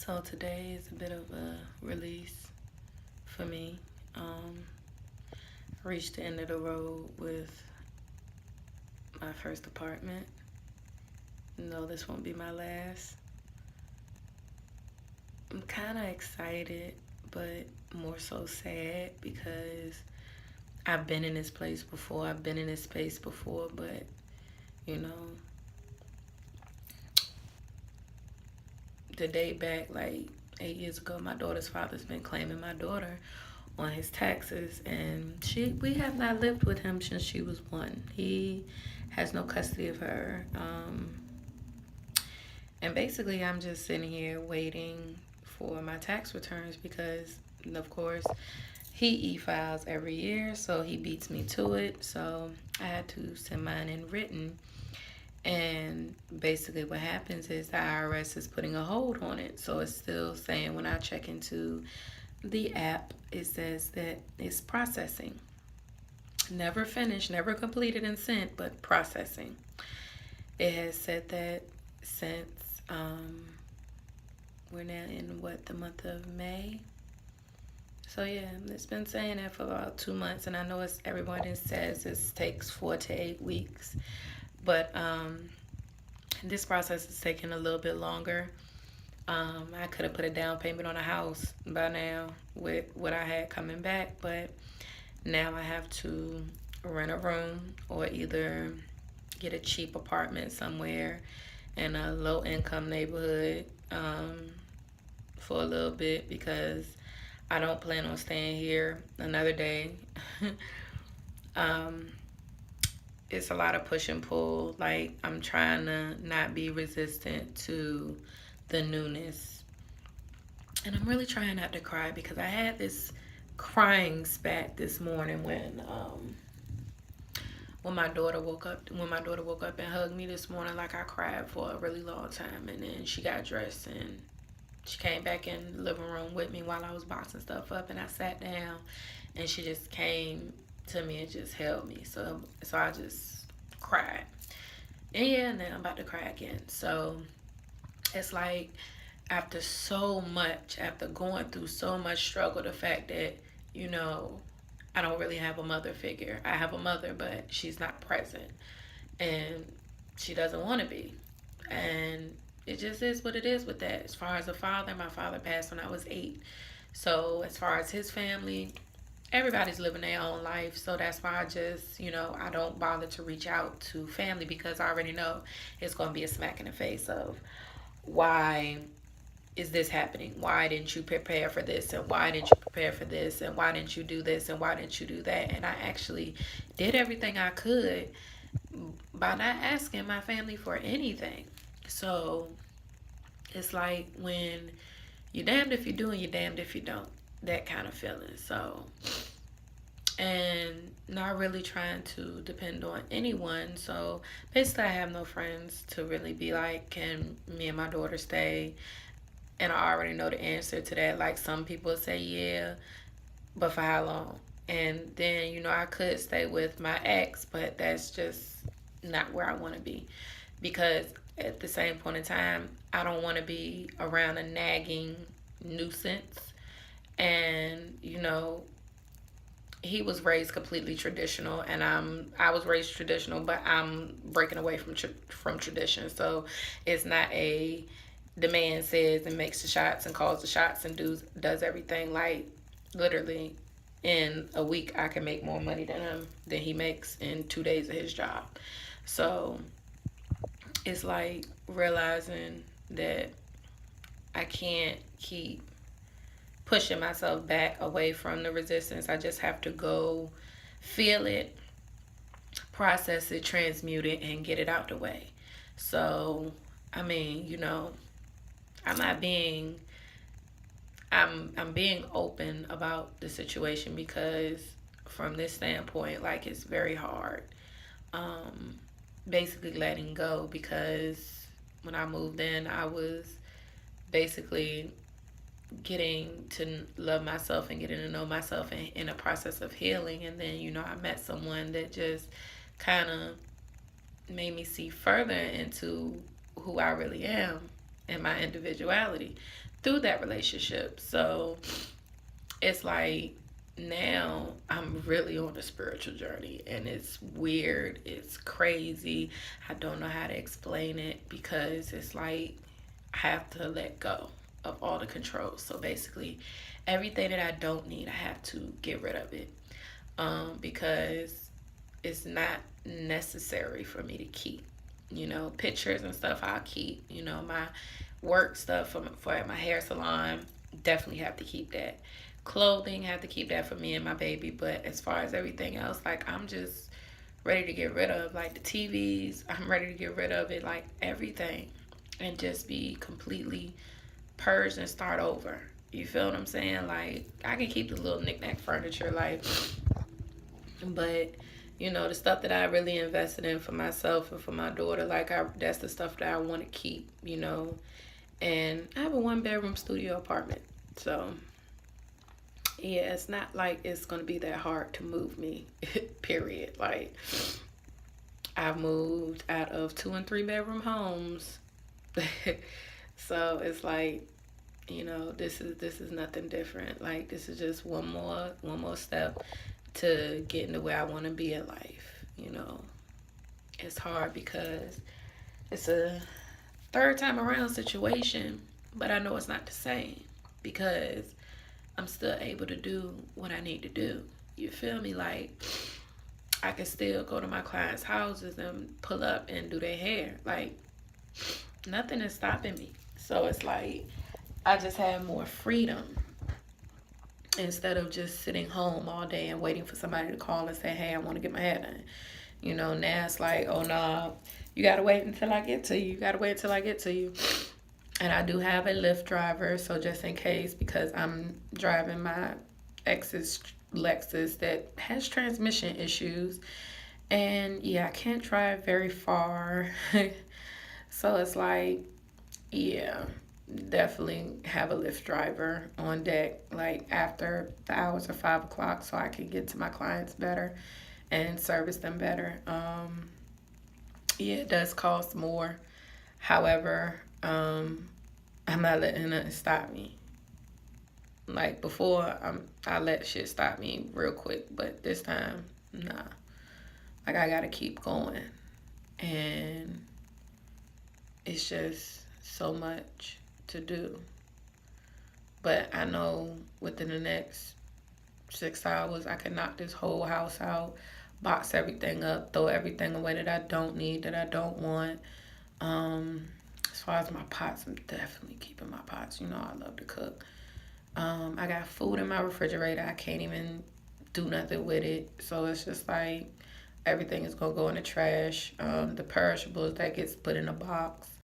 So today is a bit of a release for me. Reached the end of the road with my first apartment. No, this won't be my last. I'm kind of excited, but more so sad because I've been in this place before. I've been in this space before, but you know, the day back, like 8 years ago, my daughter's father's been claiming my daughter on his taxes, and we have not lived with him since she was 1. He has no custody of her, and basically I'm just sitting here waiting for my tax returns because of course he e-files every year, so he beats me to it. So I had to send mine in written, and basically what happens is the IRS is putting a hold on it, so it's still saying when I check into the app, it says that it's processing. Never finished, never completed and sent, but processing. It has said that since we're now in the month of May. So yeah, it's been saying that for about 2 months, and I know everyone says it takes 4 to 8 weeks, but this process is taking a little bit longer. I could have put a down payment on a house by now with what I had coming back, but now I have to rent a room or either get a cheap apartment somewhere in a low income neighborhood for a little bit because I don't plan on staying here another day. um, it's a lot of push and pull. Like, I'm trying to not be resistant to the newness. And I'm really trying not to cry because I had this crying spat this morning when my daughter woke up and hugged me this morning. Like, I cried for a really long time, and then she got dressed and she came back in the living room with me while I was boxing stuff up, and I sat down and she just came to me and just held me. So I just cried. And yeah, and then I'm about to cry again. So it's like after going through so much struggle, the fact that, you know, I don't really have a mother figure. I have a mother, but she's not present. And she doesn't want to be. And it just is what it is with that. As far as a father, my father passed when I was 8. So as far as his family, everybody's living their own life. So that's why I just, I don't bother to reach out to family because I already know it's going to be a smack in the face of why is this happening? Why didn't you prepare for this? And why didn't you prepare for this? And why didn't you do this? And why didn't you do that? And I actually did everything I could by not asking my family for anything. So it's like when you're damned if you do and you're damned if you don't. That kind of feeling. So, and not really trying to depend on anyone. So basically, I have no friends to really be like, can me and my daughter stay? And I already know the answer to that. Like, some people say yeah, but for how long? And then, I could stay with my ex, but that's just not where I want to be. Because at the same point in time, I don't want to be around a nagging nuisance. And, he was raised completely traditional, and I was raised traditional, but I'm breaking away from tradition. So it's not the man says and makes the shots and calls the shots and does everything. Like, literally in a week I can make more money than he makes in 2 days of his job. So it's like realizing that I can't keep pushing myself back away from the resistance. I just have to go feel it, process it, transmute it, and get it out the way. So, I mean, I'm not being I'm being open about the situation because from this standpoint, like, it's very hard. Um Basically letting go because when I moved in, I was basically getting to love myself and getting to know myself in a process of healing. And then, I met someone that just kind of made me see further into who I really am. and my individuality through that relationship. So it's like now I'm really on a spiritual journey, and it's weird, it's crazy. I don't know how to explain it because it's like I have to let go of all the control. So basically, everything that I don't need, I have to get rid of it, because it's not necessary for me to keep. You know, pictures and stuff I'll keep. You know, my work stuff for my hair salon, definitely have to keep that. Clothing, have to keep that for me and my baby. But as far as everything else, like I'm just ready to get rid of, like the TVs. I'm ready to get rid of it, like everything, and just be completely purged and start over. You feel what I'm saying? Like I can keep the little knickknack furniture, like, but you know the stuff that I really invested in for myself and for my daughter, like that's the stuff that I want to keep. You know, and I have a 1 bedroom studio apartment, so yeah, it's not like it's gonna be that hard to move me. Period. Like I've moved out of 2 and 3 bedroom homes, so it's like, you know, this is nothing different. Like this is just one more step to getting to where I want to be in life. You know, it's hard because it's a third time around situation, but I know it's not the same because I'm still able to do what I need to do. You feel me? Like I can still go to my clients' houses and pull up and do their hair. Like nothing is stopping me. So it's like I just have more freedom instead of just sitting home all day and waiting for somebody to call and say, "Hey, I want to get my hair done." You know, now it's like, "Oh no, you gotta wait until I get to you. You gotta wait until I get to you." And I do have a Lyft driver, so just in case, because I'm driving my ex's Lexus that has transmission issues, and yeah, I can't drive very far. So it's like, yeah, definitely have a Lyft driver on deck, like after the hours of 5 o'clock, so I can get to my clients better and service them better. Yeah, it does cost more. However, I'm not letting nothing stop me. Like before, I let shit stop me real quick, but this time, nah. Like I gotta keep going, and it's just so much to do. But I know within the next 6 hours, I can knock this whole house out, box everything up, throw everything away that I don't need, that I don't want. Um, as far as my pots, I'm definitely keeping my pots. You know, I love to cook. I got food in my refrigerator. I can't even do nothing with it. So it's just like everything is gonna go in the trash. The perishables that gets put in a box.